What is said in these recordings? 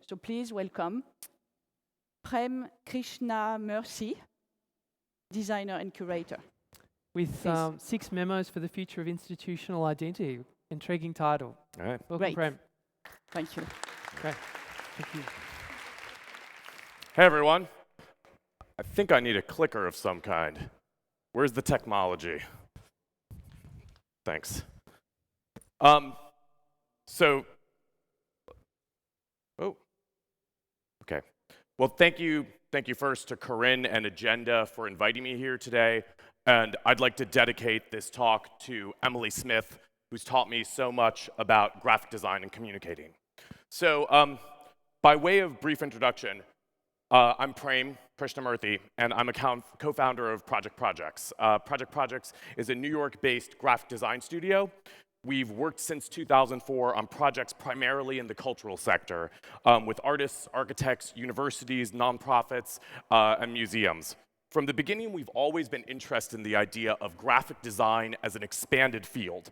So please welcome Prem Krishnamurthy, designer and curator. With 6 memos for the future of institutional identity. Intriguing title. All right. Welcome, Great. Prem. Thank you. Great. Thank you. Hey, everyone. I think I need a clicker of some kind. Where's the technology? Thanks. Okay. Well, thank you first to Corinne and Agenda for inviting me here today. And I'd like to dedicate this talk to Emily Smith, who's taught me so much about graphic design and communicating. So by way of brief introduction, I'm Prem Krishnamurthy, and I'm a co-founder of Project Projects. Project Projects is a New York-based graphic design studio. We've worked since 2004 on projects primarily in the cultural sector, with artists, architects, universities, nonprofits, and museums. From the beginning, we've always been interested in the idea of graphic design as an expanded field.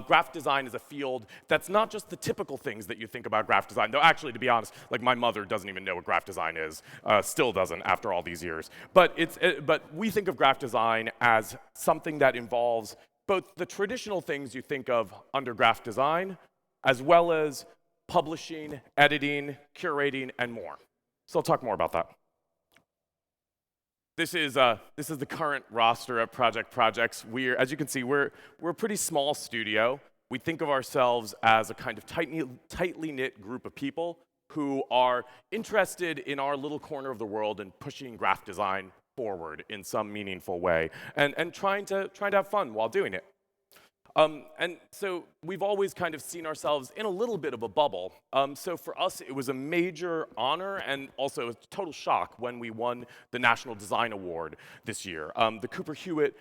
Graphic design is a field that's not just the typical things that you think about graphic design, though actually, to be honest, like my mother doesn't even know what graphic design is, still doesn't after all these years. But we think of graphic design as something that involves both the traditional things you think of under graphic design, as well as publishing, editing, curating, and more. So I'll talk more about that. This is the current roster at Project Projects. As you can see, we're a pretty small studio. We think of ourselves as a kind of tightly knit group of people who are interested in our little corner of the world and pushing graphic design forward in some meaningful way, and trying to have fun while doing it. And so we've always kind of seen ourselves in a little bit of a bubble. So for us, it was a major honor and also a total shock when we won the National Design Award this year. The Cooper Hewitt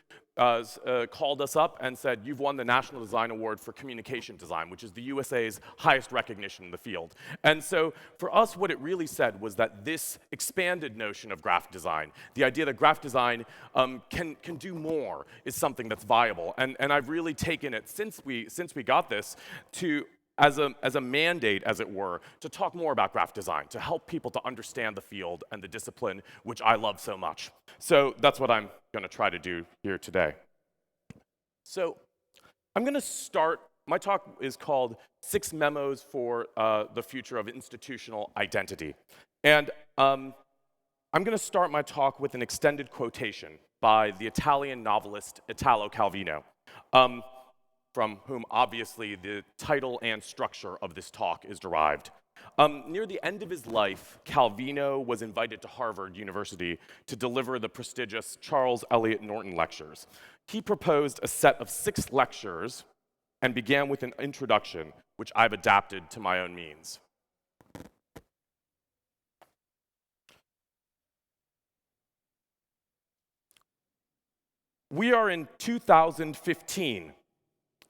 called us up and said, "You've won the National Design Award for Communication Design," which is the USA's highest recognition in the field. And so for us, what it really said was that this expanded notion of graphic design, the idea that graphic design can do more, is something that's viable. And I've really taken it since we got this to as a mandate, as it were, to talk more about graphic design, to help people to understand the field and the discipline, which I love so much. So that's what I'm going to try to do here today. So I'm going to start, my talk is called 6 Memos for the Future of Institutional Identity. And I'm going to start my talk with an extended quotation by the Italian novelist Italo Calvino, from whom obviously the title and structure of this talk is derived. Near the end of his life, Calvino was invited to Harvard University to deliver the prestigious Charles Eliot Norton Lectures. He proposed a set of 6 lectures and began with an introduction, which I've adapted to my own means. We are in 2015.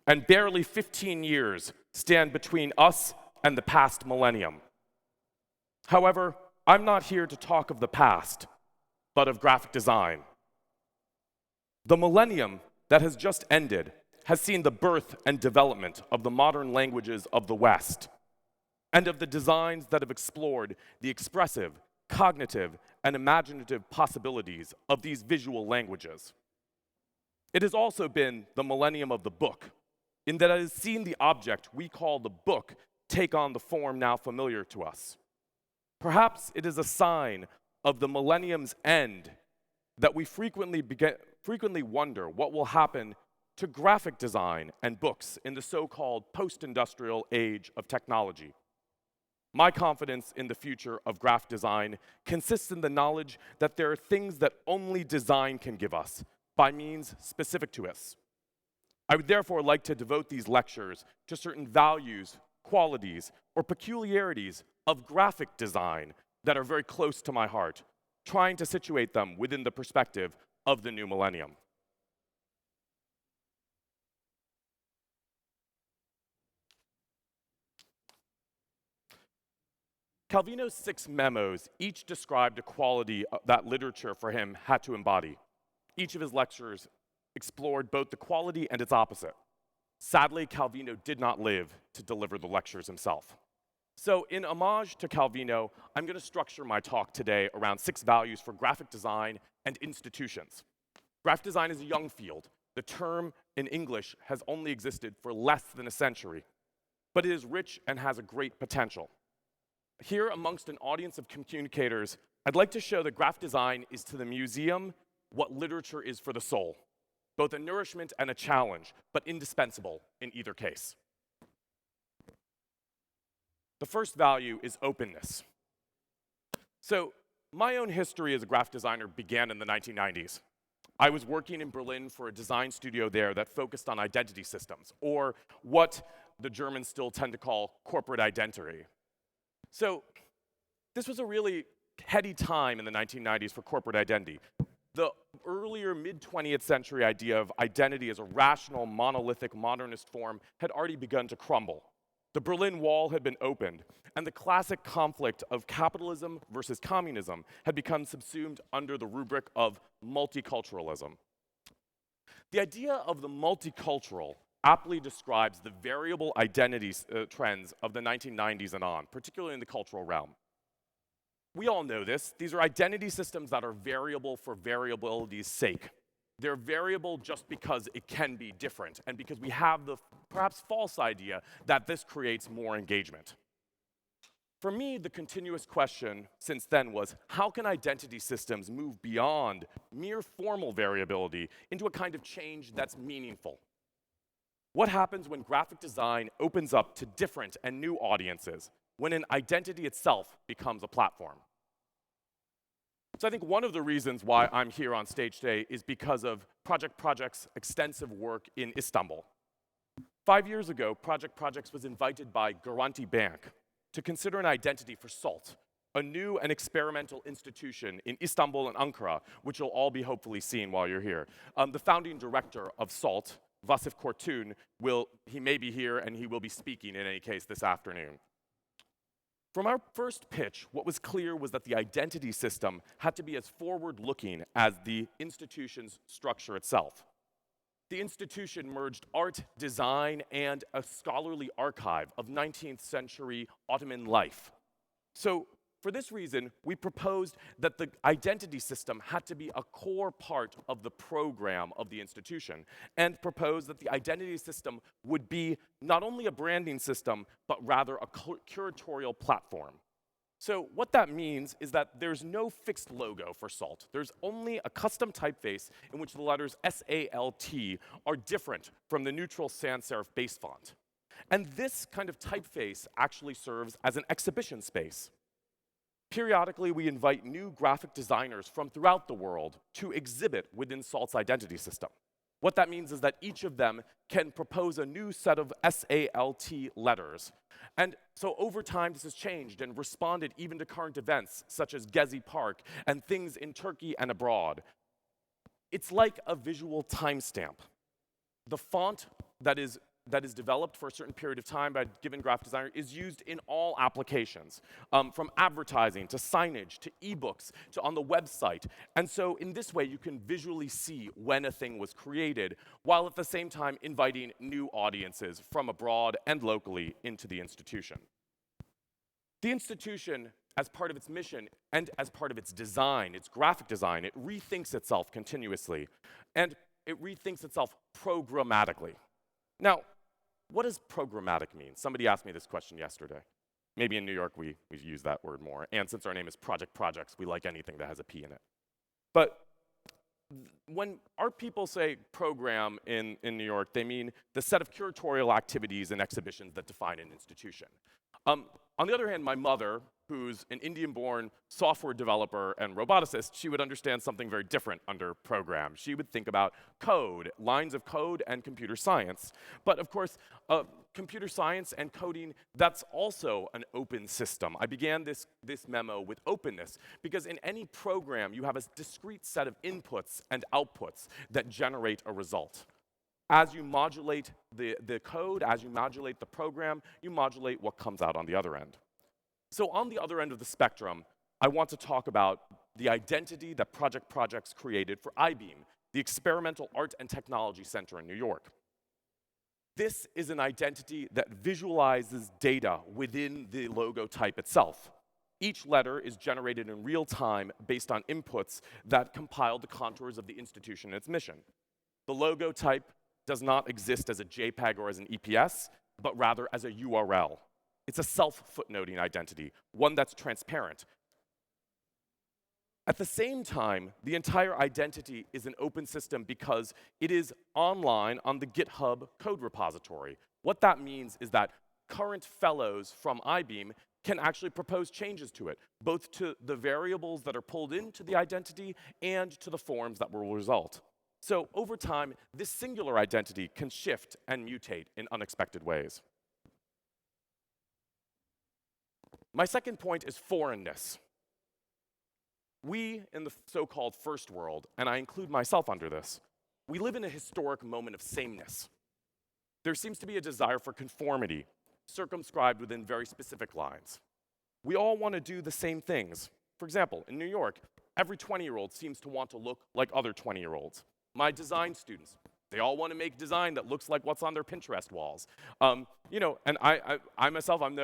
And barely 15 years stand between us and the past millennium. However, I'm not here to talk of the past, but of graphic design. The millennium that has just ended has seen the birth and development of the modern languages of the West, and of the designs that have explored the expressive, cognitive, and imaginative possibilities of these visual languages. It has also been the millennium of the book, in that it has seen the object we call the book take on the form now familiar to us. Perhaps it is a sign of the millennium's end that we frequently wonder what will happen to graphic design and books in the so-called post-industrial age of technology. My confidence in the future of graphic design consists in the knowledge that there are things that only design can give us by means specific to us. I would therefore like to devote these lectures to certain values, qualities, or peculiarities of graphic design that are very close to my heart, trying to situate them within the perspective of the new millennium. Calvino's 6 memos each described a quality that literature for him had to embody. Each of his lectures explored both the quality and its opposite. Sadly, Calvino did not live to deliver the lectures himself. So in homage to Calvino, I'm going to structure my talk today around 6 values for graphic design and institutions. Graphic design is a young field. The term in English has only existed for less than a century, but it is rich and has a great potential. Here, amongst an audience of communicators, I'd like to show that graphic design is to the museum what literature is for the soul, both a nourishment and a challenge, but indispensable in either case. The first value is openness. So my own history as a graphic designer began in the 1990s. I was working in Berlin for a design studio there that focused on identity systems, or what the Germans still tend to call corporate identity. So this was a really heady time in the 1990s for corporate identity. The earlier mid-20th century idea of identity as a rational, monolithic, modernist form had already begun to crumble. The Berlin Wall had been opened, and the classic conflict of capitalism versus communism had become subsumed under the rubric of multiculturalism. The idea of the multicultural aptly describes the variable identity trends of the 1990s and on, particularly in the cultural realm. We all know this. These are identity systems that are variable for variability's sake. They're variable just because it can be different, and because we have the perhaps false idea that this creates more engagement. For me, the continuous question since then was, how can identity systems move beyond mere formal variability into a kind of change that's meaningful? What happens when graphic design opens up to different and new audiences, when an identity itself becomes a platform? So I think one of the reasons why I'm here on stage today is because of Project Project's extensive work in Istanbul. 5 years ago, Project Projects was invited by Garanti Bank to consider an identity for SALT, a new and experimental institution in Istanbul and Ankara, which you'll all be hopefully seeing while you're here. The founding director of SALT, Vasif Kortun, he may be here and he will be speaking in any case this afternoon. From our first pitch, what was clear was that the identity system had to be as forward-looking as the institution's structure itself. The institution merged art, design, and a scholarly archive of 19th century Ottoman life. So, for this reason, we proposed that the identity system had to be a core part of the program of the institution, and proposed that the identity system would be not only a branding system, but rather a curatorial platform. So what that means is that there's no fixed logo for SALT. There's only a custom typeface in which the letters S-A-L-T are different from the neutral sans serif base font. And this kind of typeface actually serves as an exhibition space. Periodically, we invite new graphic designers from throughout the world to exhibit within SALT's identity system. What that means is that each of them can propose a new set of SALT letters. And so over time, this has changed and responded even to current events, such as Gezi Park and things in Turkey and abroad. It's like a visual timestamp. The font that is developed for a certain period of time by a given graphic designer is used in all applications, from advertising to signage to ebooks to on the website. And so in this way, you can visually see when a thing was created, while at the same time inviting new audiences from abroad and locally into the institution. The institution, as part of its mission and as part of its design, its graphic design, it rethinks itself continuously, and it rethinks itself programmatically. Now, what does programmatic mean? Somebody asked me this question yesterday. Maybe in New York we use that word more, and since our name is Project Projects, we like anything that has a P in it. But when our people say program in New York, they mean the set of curatorial activities and exhibitions that define an institution. On the other hand, my mother, who's an Indian-born software developer and roboticist, she would understand something very different under program. She would think about code, lines of code, and computer science. But of course, computer science and coding, that's also an open system. I began this memo with openness, because in any program, you have a discrete set of inputs and outputs that generate a result. As you modulate the code, as you modulate the program, you modulate what comes out on the other end. So on the other end of the spectrum, I want to talk about the identity that Project Projects created for iBeam, the Experimental Art and Technology Center in New York. This is an identity that visualizes data within the logo type itself. Each letter is generated in real time based on inputs that compile the contours of the institution and its mission. The logo type does not exist as a JPEG or as an EPS, but rather as a URL. It's a self-footnoting identity, one that's transparent. At the same time, the entire identity is an open system because it is online on the GitHub code repository. What that means is that current fellows from IBeam can actually propose changes to it, both to the variables that are pulled into the identity and to the forms that will result. So over time, this singular identity can shift and mutate in unexpected ways. My second point is foreignness. We in the so-called first world, and I include myself under this, we live in a historic moment of sameness. There seems to be a desire for conformity, circumscribed within very specific lines. We all want to do the same things. For example, in New York, every 20-year-old seems to want to look like other 20-year-olds. My design students, they all want to make design that looks like what's on their Pinterest walls. You know, and I myself, I'm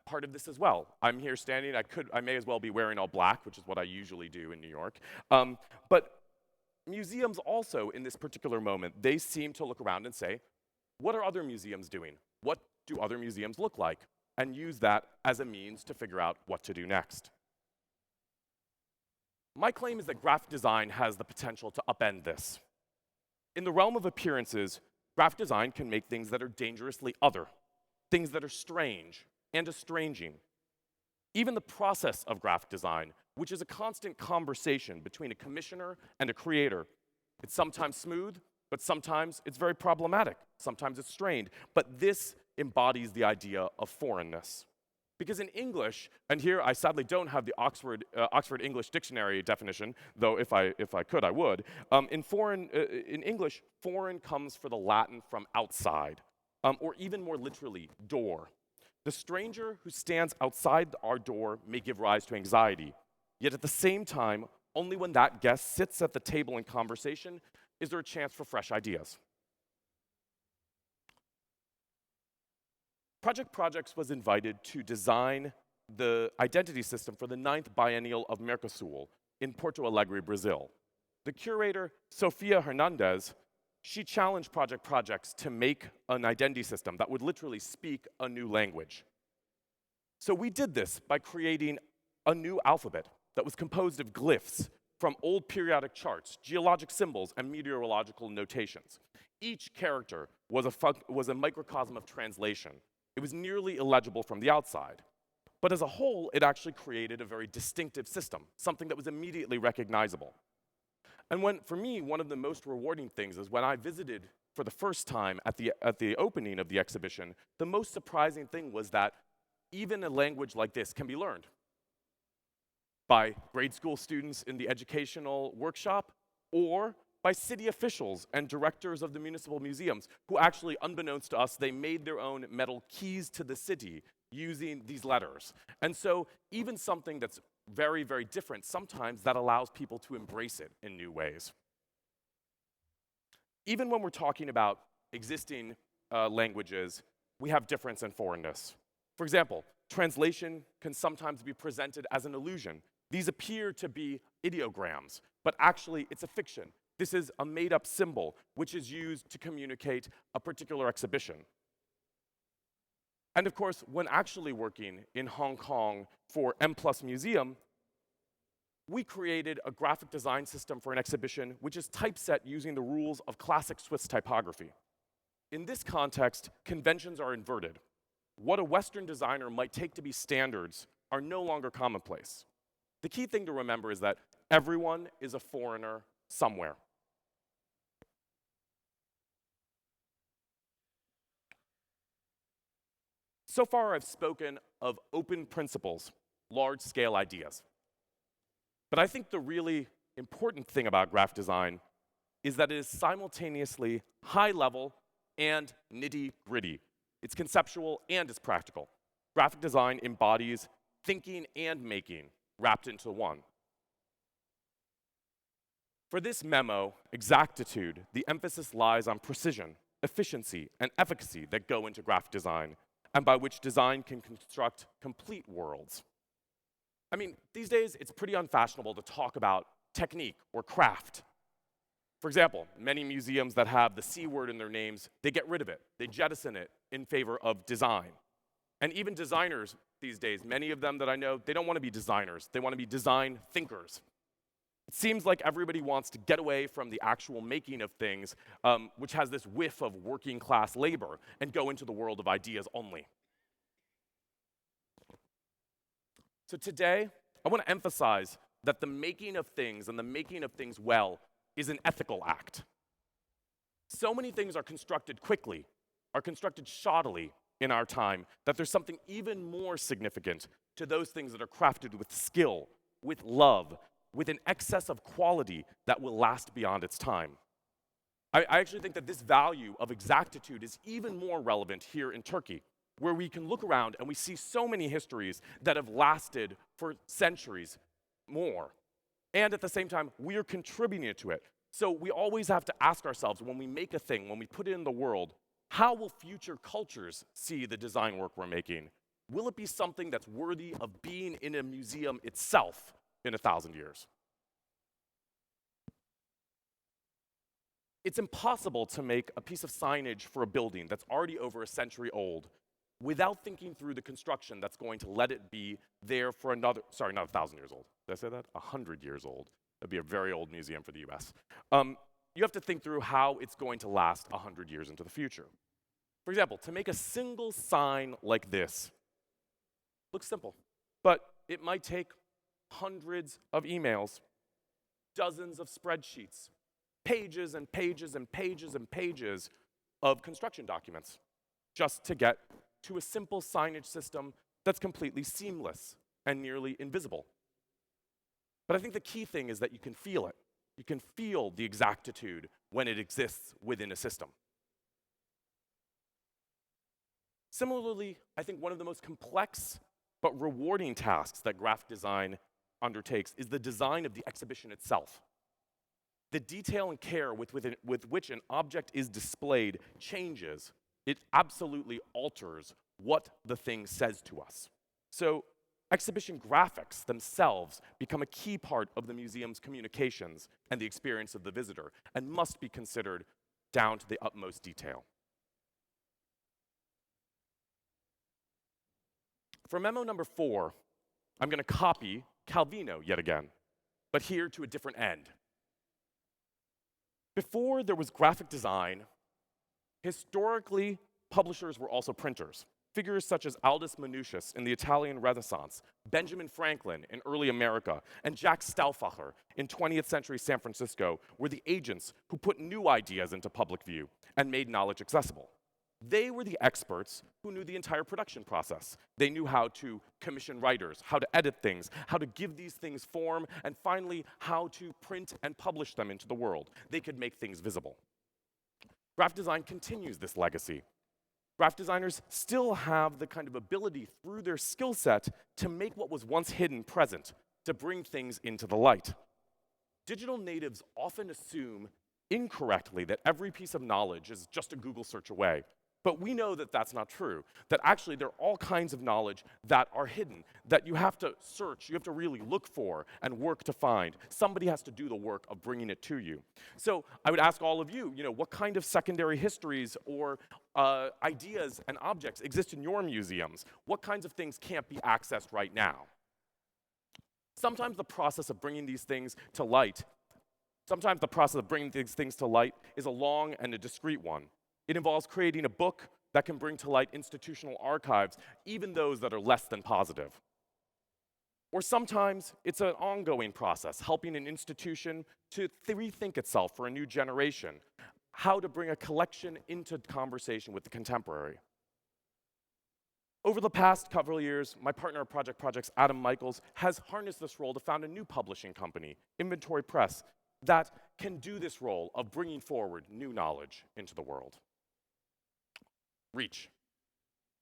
part of this as well. I'm here standing, I may as well be wearing all black, which is what I usually do in New York. But museums also, in this particular moment, they seem to look around and say, what are other museums doing? What do other museums look like? And use that as a means to figure out what to do next. My claim is that graphic design has the potential to upend this. In the realm of appearances, graphic design can make things that are dangerously other, things that are strange and estranging. Even the process of graphic design, which is a constant conversation between a commissioner and a creator, it's sometimes smooth, but sometimes it's very problematic. Sometimes it's strained. But this embodies the idea of foreignness. Because in English, and here I sadly don't have the Oxford English Dictionary definition, though if I could, I would. In English, foreign comes for the Latin from outside, or even more literally, door. The stranger who stands outside our door may give rise to anxiety. Yet at the same time, only when that guest sits at the table in conversation is there a chance for fresh ideas. Projects was invited to design the identity system for the 9th biennial of Mercosul in Porto Alegre, Brazil. The curator, Sofia Hernandez, she challenged projects to make an identity system that would literally speak a new language. So we did this by creating a new alphabet that was composed of glyphs from old periodic charts, geologic symbols, and meteorological notations. Each character was a microcosm of translation. It was nearly illegible from the outside. But as a whole, it actually created a very distinctive system, something that was immediately recognizable. And for me, one of the most rewarding things is when I visited for the first time at the opening of the exhibition, the most surprising thing was that even a language like this can be learned by grade school students in the educational workshop, or by city officials and directors of the municipal museums who actually, unbeknownst to us, they made their own metal keys to the city using these letters. And so even something that's very, very different, sometimes that allows people to embrace it in new ways. Even when we're talking about existing languages, we have difference and foreignness. For example, translation can sometimes be presented as an illusion. These appear to be ideograms, but actually it's a fiction. This is a made-up symbol, which is used to communicate a particular exhibition. And of course, when actually working in Hong Kong for M+ Museum, we created a graphic design system for an exhibition which is typeset using the rules of classic Swiss typography. In this context, conventions are inverted. What a Western designer might take to be standards are no longer commonplace. The key thing to remember is that everyone is a foreigner somewhere. So far, I've spoken of open principles, large-scale ideas. But I think the really important thing about graphic design is that it is simultaneously high-level and nitty-gritty. It's conceptual and it's practical. Graphic design embodies thinking and making wrapped into one. For this memo, exactitude, the emphasis lies on precision, efficiency, and efficacy that go into graphic design, and by which design can construct complete worlds. I mean, these days, it's pretty unfashionable to talk about technique or craft. For example, many museums that have the C word in their names, they get rid of it. They jettison it in favor of design. And even designers these days, many of them that I know, they don't want to be designers. They want to be design thinkers. It seems like everybody wants to get away from the actual making of things, which has this whiff of working class labor, and go into the world of ideas only. So today, I want to emphasize that the making of things and the making of things well is an ethical act. So many things are constructed quickly, are constructed shoddily in our time, that there's something even more significant to those things that are crafted with skill, with love, with an excess of quality that will last beyond its time. I actually think that this value of exactitude is even more relevant here in Turkey, where we can look around and we see so many histories that have lasted for centuries more. And at the same time, we are contributing to it. So we always have to ask ourselves, when we make a thing, when we put it in the world, how will future cultures see the design work we're making? Will it be something that's worthy of being in a museum itself in 1,000 years? It's impossible to make a piece of signage for a building that's already over a century old without thinking through the construction that's going to let it be there for another, sorry, not 1,000 years old. Did I say that? 100 years old. That'd be a very old museum for the US. You have to think through how it's going to last 100 years into the future. For example, to make a single sign like this looks simple, but it might take hundreds of emails, dozens of spreadsheets, pages and pages and pages and pages of construction documents just to get to a simple signage system that's completely seamless and nearly invisible. But I think the key thing is that you can feel it. You can feel the exactitude when it exists within a system. Similarly, I think one of the most complex but rewarding tasks that graphic design undertakes is the design of the exhibition itself. The detail and care with which an object is displayed changes. It absolutely alters what the thing says to us. So exhibition graphics themselves become a key part of the museum's communications and the experience of the visitor, and must be considered down to the utmost detail. For memo number 4, I'm going to copy Calvino yet again, but here to a different end. Before there was graphic design, historically, publishers were also printers. Figures such as Aldus Manutius in the Italian Renaissance, Benjamin Franklin in early America, and Jack Stauffacher in 20th century San Francisco were the agents who put new ideas into public view and made knowledge accessible. They were the experts who knew the entire production process. They knew how to commission writers, how to edit things, how to give these things form, and finally, how to print and publish them into the world. They could make things visible. Graphic design continues this legacy. Graphic designers still have the kind of ability through their skill set to make what was once hidden present, to bring things into the light. Digital natives often assume incorrectly that every piece of knowledge is just a Google search away. But we know that that's not true, that actually there are all kinds of knowledge that are hidden, that you have to search, you have to really look for and work to find. Somebody has to do the work of bringing it to you. So I would ask all of you, what kind of secondary histories or ideas and objects exist in your museums? What kinds of things can't be accessed right now? Sometimes the process of bringing these things to light is a long and a discrete one. It involves creating a book that can bring to light institutional archives, even those that are less than positive. Or sometimes it's an ongoing process, helping an institution to rethink itself for a new generation, how to bring a collection into conversation with the contemporary. Over the past couple of years, my partner at Project Projects, Adam Michaels, has harnessed this role to found a new publishing company, Inventory Press, that can do this role of bringing forward new knowledge into the world. Reach.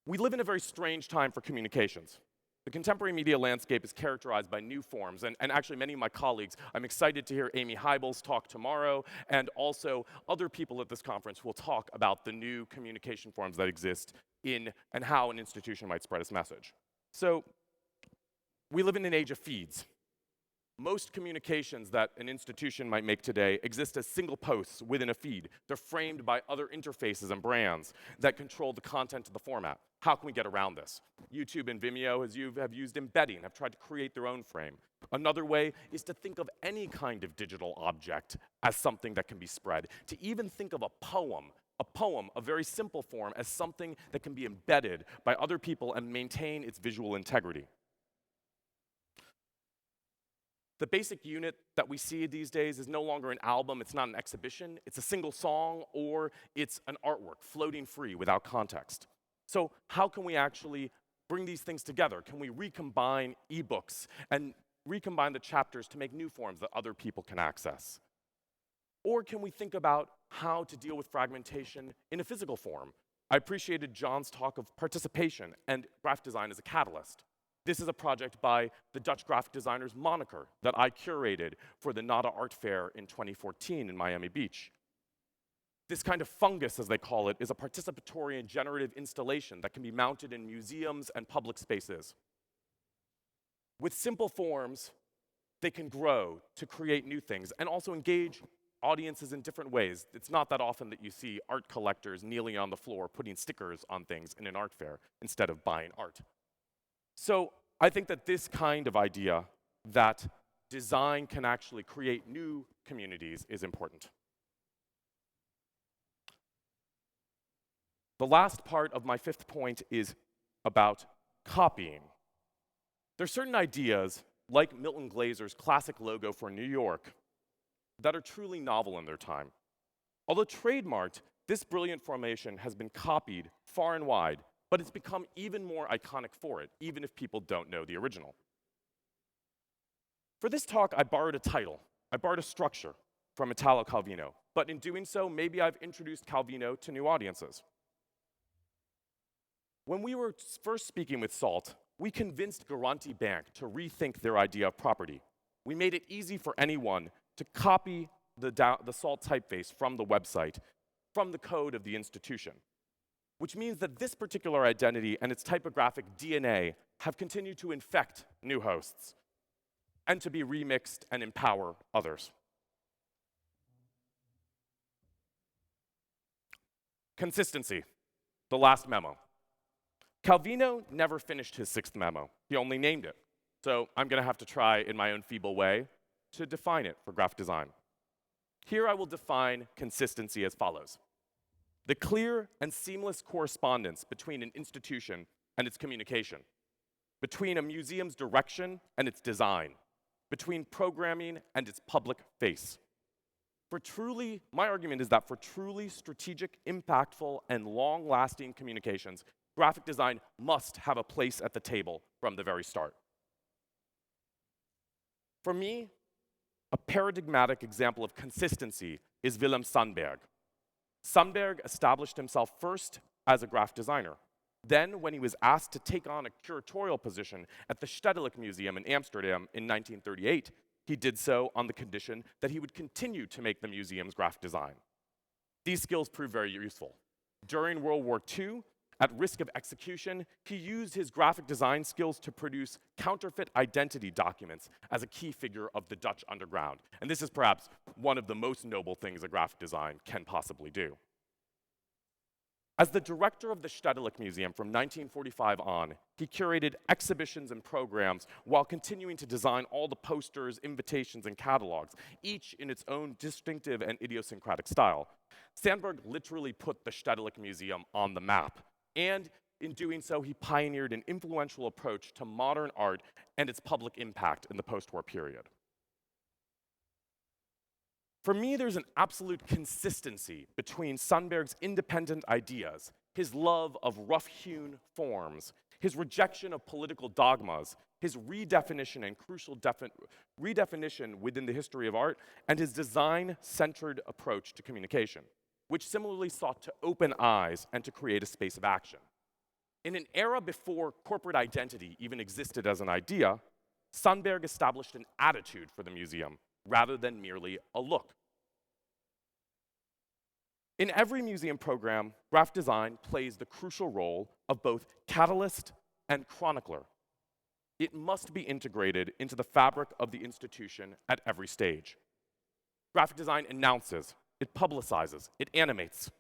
We live in a very strange time for communications. The contemporary media landscape is characterized by new forms, and actually many of my colleagues, I'm excited to hear Amy Heibel's talk tomorrow, and also other people at this conference will talk about the new communication forms that exist in and how an institution might spread its message. So we live in an age of feeds. Most communications that an institution might make today exist as single posts within a feed. They're framed by other interfaces and brands that control the content of the format. How can we get around this? YouTube and Vimeo have used embedding, have tried to create their own frame. Another way is to think of any kind of digital object as something that can be spread. To even think of a poem, a very simple form, as something that can be embedded by other people and maintain its visual integrity. The basic unit that we see these days is no longer an album, it's not an exhibition, it's a single song, or it's an artwork floating free without context. So how can we actually bring these things together? Can we recombine ebooks and recombine the chapters to make new forms that other people can access? Or can we think about how to deal with fragmentation in a physical form? I appreciated John's talk of participation and graphic design as a catalyst. This is a project by the Dutch graphic designers Moniker that I curated for the NADA Art Fair in 2014 in Miami Beach. This kind of fungus, as they call it, is a participatory and generative installation that can be mounted in museums and public spaces. With simple forms, they can grow to create new things and also engage audiences in different ways. It's not that often that you see art collectors kneeling on the floor putting stickers on things in an art fair instead of buying art. So I think that this kind of idea that design can actually create new communities is important. The last part of my fifth point is about copying. There are certain ideas, like Milton Glazer's classic logo for New York, that are truly novel in their time. Although trademarked, this brilliant formation has been copied far and wide, but it's become even more iconic for it, even if people don't know the original. For this talk, I borrowed a title. I borrowed a structure from Italo Calvino, but in doing so, maybe I've introduced Calvino to new audiences. When we were first speaking with SALT, we convinced Garanti Bank to rethink their idea of property. We made it easy for anyone to copy the SALT typeface from the website, from the code of the institution, which means that this particular identity and its typographic DNA have continued to infect new hosts and to be remixed and empower others. Consistency, the last memo. Calvino never finished his sixth memo. He only named it. So I'm going to have to try, in my own feeble way, to define it for graphic design. Here I will define consistency as follows. The clear and seamless correspondence between an institution and its communication, between a museum's direction and its design, between programming and its public face. My argument is that for truly strategic, impactful, and long-lasting communications, graphic design must have a place at the table from the very start. For me, a paradigmatic example of consistency is Willem Sandberg. Sandberg established himself first as a graphic designer. Then, when he was asked to take on a curatorial position at the Stedelijk Museum in Amsterdam in 1938, he did so on the condition that he would continue to make the museum's graphic design. These skills proved very useful. During World War II, at risk of execution, he used his graphic design skills to produce counterfeit identity documents as a key figure of the Dutch underground. And this is perhaps one of the most noble things a graphic design can possibly do. As the director of the Stedelijk Museum from 1945 on, he curated exhibitions and programs while continuing to design all the posters, invitations, and catalogs, each in its own distinctive and idiosyncratic style. Sandberg literally put the Stedelijk Museum on the map. And in doing so, he pioneered an influential approach to modern art and its public impact in the post-war period. For me, there's an absolute consistency between Sandberg's independent ideas, his love of rough-hewn forms, his rejection of political dogmas, his redefinition and crucial redefinition within the history of art, and his design-centered approach to communication, which similarly sought to open eyes and to create a space of action. In an era before corporate identity even existed as an idea, Sundberg established an attitude for the museum rather than merely a look. In every museum program, graphic design plays the crucial role of both catalyst and chronicler. It must be integrated into the fabric of the institution at every stage. Graphic design announces, it publicizes, it animates,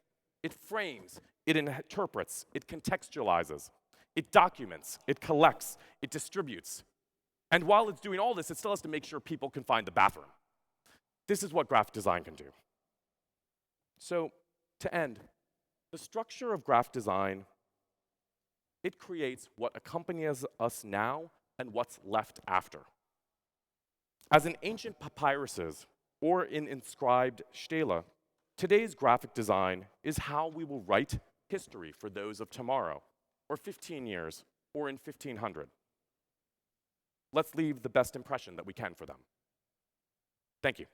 it frames, it interprets, it contextualizes, it documents, it collects, it distributes. And while it's doing all this, it still has to make sure people can find the bathroom. This is what graphic design can do. So, to end, the structure of graphic design, it creates what accompanies us now and what's left after. As in ancient papyruses or in inscribed stele, today's graphic design is how we will write history for those of tomorrow, or 15 years, or in 1500. Let's leave the best impression that we can for them. Thank you.